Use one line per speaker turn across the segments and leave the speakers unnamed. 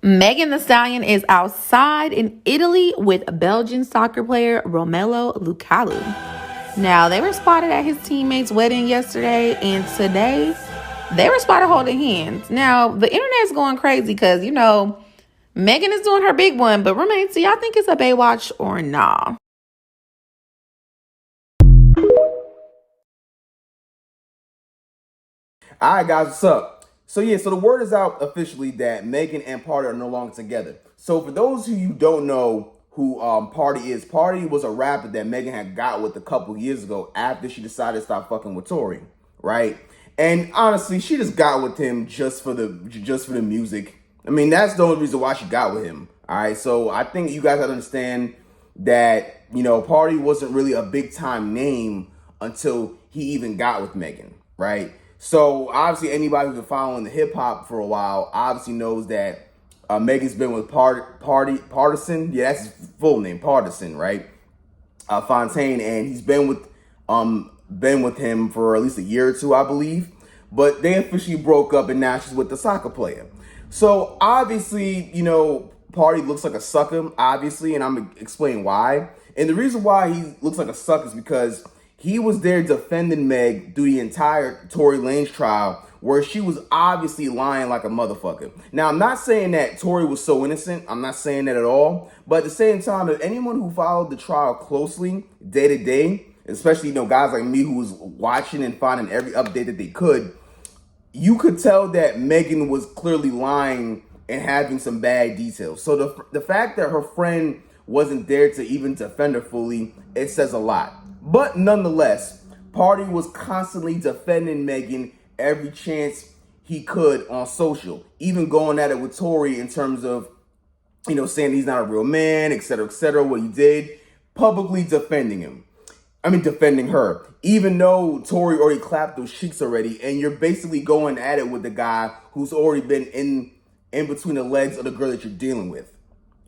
Megan Thee Stallion is outside in Italy with Belgian soccer player Romelu Lukaku. Now, they were spotted at his teammate's wedding yesterday, and today they were spotted holding hands. Now, the internet's going crazy because, Megan is doing her big one, but roommates, do y'all think it's a Baywatch or nah?
All right, guys, what's up? So the word is out officially that Megan and Pardi are no longer together. So for those of you who don't know who Pardi is, Pardi was a rapper that Megan had got with a couple years ago after she decided to stop fucking with Tory, right? And honestly, she just got with him just for the music. I mean, that's the only reason why she got with him. All right, so I think you guys gotta understand that Pardi wasn't really a big time name until he even got with Megan, right? So obviously anybody who's been following the hip hop for a while obviously knows that Megan's been with Partisan. Yeah, that's his full name, Partisan, right? Fontaine, and he's been with him for at least a year or two, I believe. But they officially broke up, and now she's with the soccer player. So obviously, Pardi looks like a sucker, obviously, and I'm gonna explain why. And the reason why he looks like a sucker is because he was there defending Meg through the entire Tory Lanez trial, where she was obviously lying like a motherfucker. Now, I'm not saying that Tory was so innocent. I'm not saying that at all. But at the same time, if anyone who followed the trial closely, day to day, especially, guys like me who was watching and finding every update that they could, you could tell that Megan was clearly lying and having some bad details. So the fact that her friend wasn't there to even defend her fully, it says a lot. But nonetheless, Pardi was constantly defending Megan every chance he could on social, even going at it with Tory in terms of, saying he's not a real man, et cetera, what he did, publicly defending her, even though Tory already clapped those cheeks already, and you're basically going at it with the guy who's already been in between the legs of the girl that you're dealing with.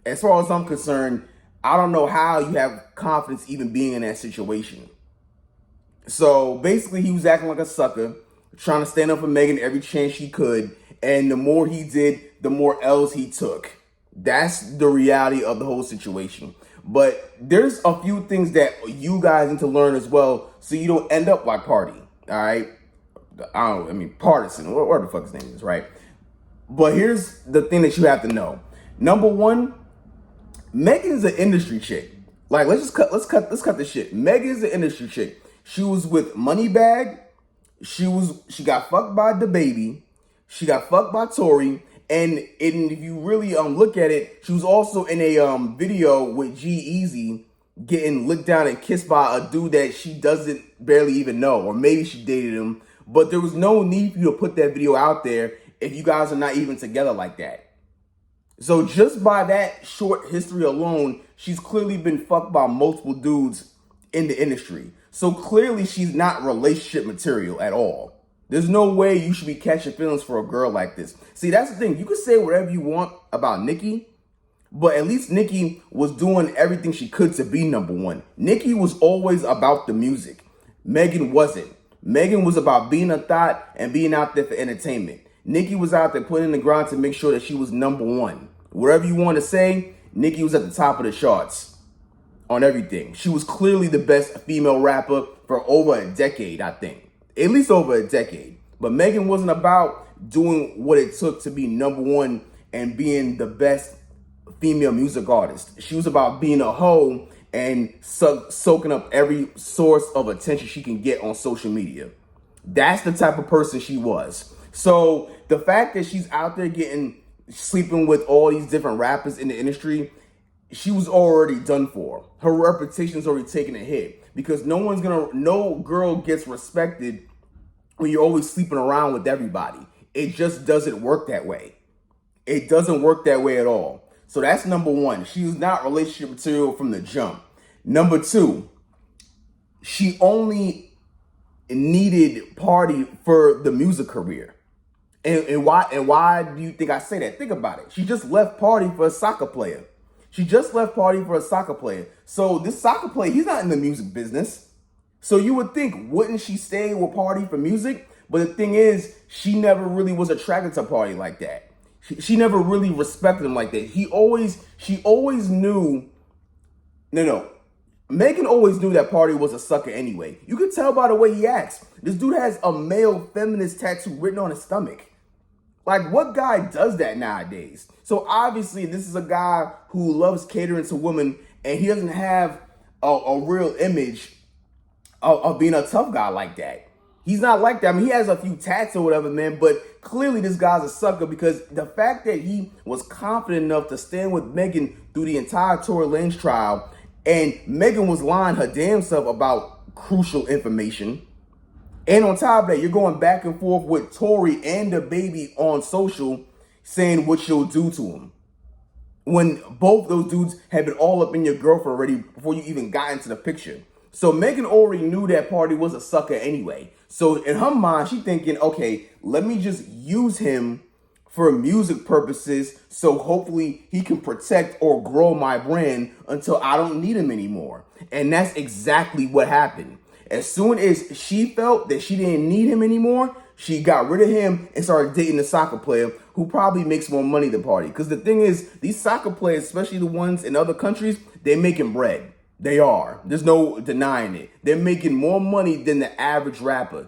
As far as I'm concerned, I don't know how you have confidence even being in that situation. So basically, he was acting like a sucker, trying to stand up for Megan every chance he could. And the more he did, the more L's he took. That's the reality of the whole situation. But there's a few things that you guys need to learn as well, so you don't end up like Pardi. All right? Partisan, whatever the fuck his name is, right? But here's the thing that you have to know. Number one, Megan's an industry chick. Like, let's cut this shit. Megan's an industry chick. She was with Moneybagg. She got fucked by DaBaby. She got fucked by Tory. And if you really look at it, she was also in a video with G-Eazy getting licked down and kissed by a dude that she doesn't barely even know, or maybe she dated him. But there was no need for you to put that video out there if you guys are not even together like that. So just by that short history alone, she's clearly been fucked by multiple dudes in the industry. So clearly she's not relationship material at all. There's no way you should be catching feelings for a girl like this. See, that's the thing. You can say whatever you want about Nicki, but at least Nicki was doing everything she could to be number one. Nicki was always about the music. Megan wasn't. Megan was about being a thought and being out there for entertainment. Nicki was out there putting in the ground to make sure that she was number one. Whatever you want to say, Nicki was at the top of the charts on everything. She was clearly the best female rapper for over a decade, I think. At least over a decade. But Megan wasn't about doing what it took to be number one and being the best female music artist. She was about being a hoe and soaking up every source of attention she can get on social media. That's the type of person she was. So the fact that she's out there sleeping with all these different rappers in the industry, she was already done for. Her reputation's already taken a hit because no girl gets respected when you're always sleeping around with everybody. It just doesn't work that way. It doesn't work that way at all. So that's number one. She was not relationship material from the jump. Number two, she only needed Pardi for the music career. And why do you think I say that? Think about it. She just left Pardi for a soccer player. So this soccer player, he's not in the music business. So you would think, wouldn't she stay with Pardi for music? But the thing is, she never really was attracted to Pardi like that. She never really respected him like that. She always knew. No. Megan always knew that Pardi was a sucker anyway. You could tell by the way he acts. This dude has a male feminist tattoo written on his stomach. Like, what guy does that nowadays? So obviously, this is a guy who loves catering to women, and he doesn't have a real image of being a tough guy like that. He's not like that. I mean, he has a few tats or whatever, man, but clearly this guy's a sucker because the fact that he was confident enough to stand with Megan through the entire Tory Lanez trial, and Megan was lying her damn self about crucial information. And on top of that, you're going back and forth with Tory and the baby on social saying what you'll do to him. When both those dudes had been all up in your girlfriend already before you even got into the picture. So Megan already knew that Pardi was a sucker anyway. So in her mind, she's thinking, okay, let me just use him for music purposes so hopefully he can protect or grow my brand until I don't need him anymore. And that's exactly what happened. As soon as she felt that she didn't need him anymore, she got rid of him and started dating a soccer player who probably makes more money than Pardi. Because the thing is, these soccer players, especially the ones in other countries, they're making bread. They are. There's no denying it. They're making more money than the average rapper.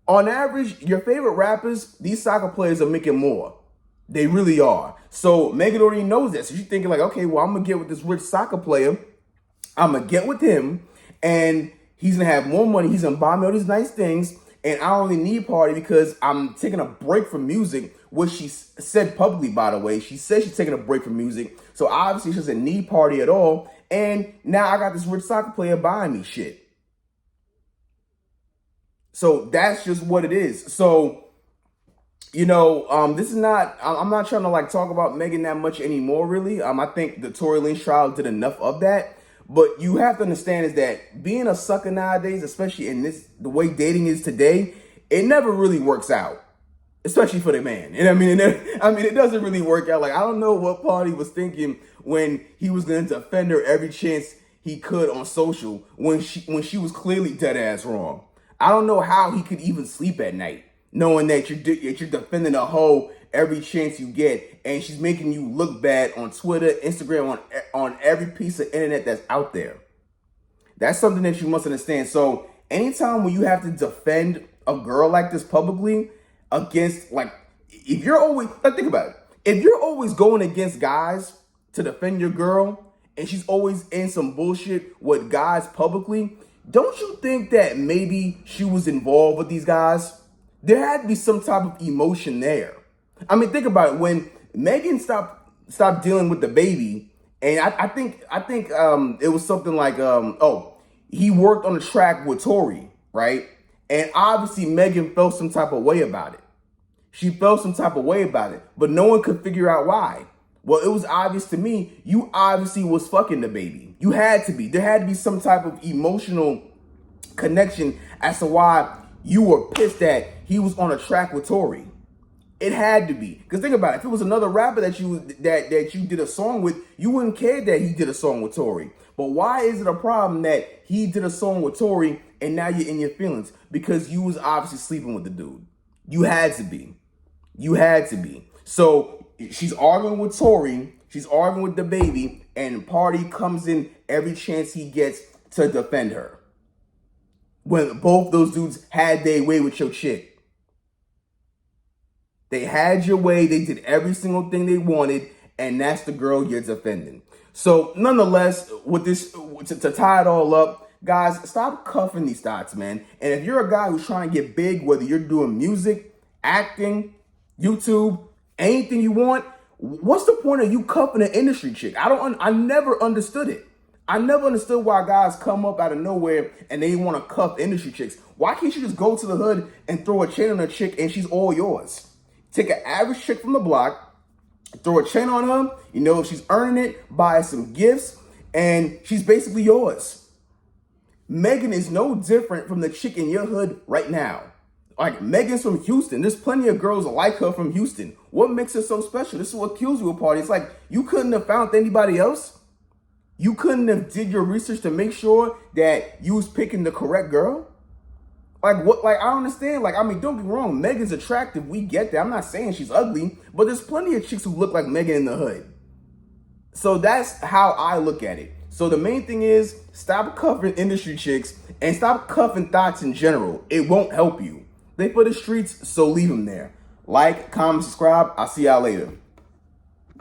On average, your favorite rappers, these soccer players are making more. They really are. So Megan already knows that. So she's thinking like, okay, well, I'm going to get with this rich soccer player. I'm going to get with him. And he's going to have more money. He's going to buy me all these nice things. And I only need Pardi because I'm taking a break from music, which she said publicly, by the way. She said she's taking a break from music. So obviously she doesn't need Pardi at all. And now I got this rich soccer player buying me shit. So that's just what it is. So, this is not, I'm not trying to like talk about Megan that much anymore, really. I think the Tory Lanez trial did enough of that. But you have to understand is that being a sucker nowadays, especially in the way dating is today, it never really works out, especially for the man. And it doesn't really work out. Like, I don't know what Pardi was thinking when he was going to defend her every chance he could on social when she was clearly dead ass wrong. I don't know how he could even sleep at night knowing that you're defending a hoe every chance you get, and she's making you look bad on Twitter, Instagram, on every piece of internet that's out there. That's something that you must understand. So anytime when you have to defend a girl like this publicly against, like, if you're always, like, think about it. If you're always going against guys to defend your girl and she's always in some bullshit with guys publicly, don't you think that maybe she was involved with these guys? There had to be some type of emotion there. I mean, think about it. When Megan stopped dealing with the baby, and I think it was something like, he worked on the track with Tory, right? And obviously Megan felt some type of way about it. She felt some type of way about it, but no one could figure out why. Well, it was obvious to me, you obviously was fucking the baby. You had to be. There had to be some type of emotional connection as to why you were pissed that he was on a track with Tory. It had to be. Because think about it. If it was another rapper that you did a song with, you wouldn't care that he did a song with Tory. But why is it a problem that he did a song with Tory and now you're in your feelings? Because you was obviously sleeping with the dude. You had to be. You had to be. So she's arguing with Tory. She's arguing with the baby. And Pardi comes in every chance he gets to defend her. When both those dudes had their way with your chick. They had your way. They did every single thing they wanted. And that's the girl you're defending. So nonetheless, with this, to tie it all up, guys, stop cuffing these thoughts, man. And if you're a guy who's trying to get big, whether you're doing music, acting, YouTube, anything you want, what's the point of you cuffing an industry chick? I never understood it. I never understood why guys come up out of nowhere and they want to cuff industry chicks. Why can't you just go to the hood and throw a chain on a chick and she's all yours? Take an average chick from the block, throw a chain on her, if she's earning it, buy some gifts, and she's basically yours. Megan is no different from the chick in your hood right now. Like, Megan's from Houston. There's plenty of girls like her from Houston. What makes her so special? This is what kills you a Pardi. It's like, you couldn't have found anybody else? You couldn't have did your research to make sure that you was picking the correct girl? Like what? Like I don't understand. Like I mean, don't get me wrong. Megan's attractive. We get that. I'm not saying she's ugly, but there's plenty of chicks who look like Megan in the hood. So that's how I look at it. So the main thing is stop cuffing industry chicks and stop cuffing thoughts in general. It won't help you. They for the streets, so leave them there. Like, comment, subscribe. I'll see y'all later.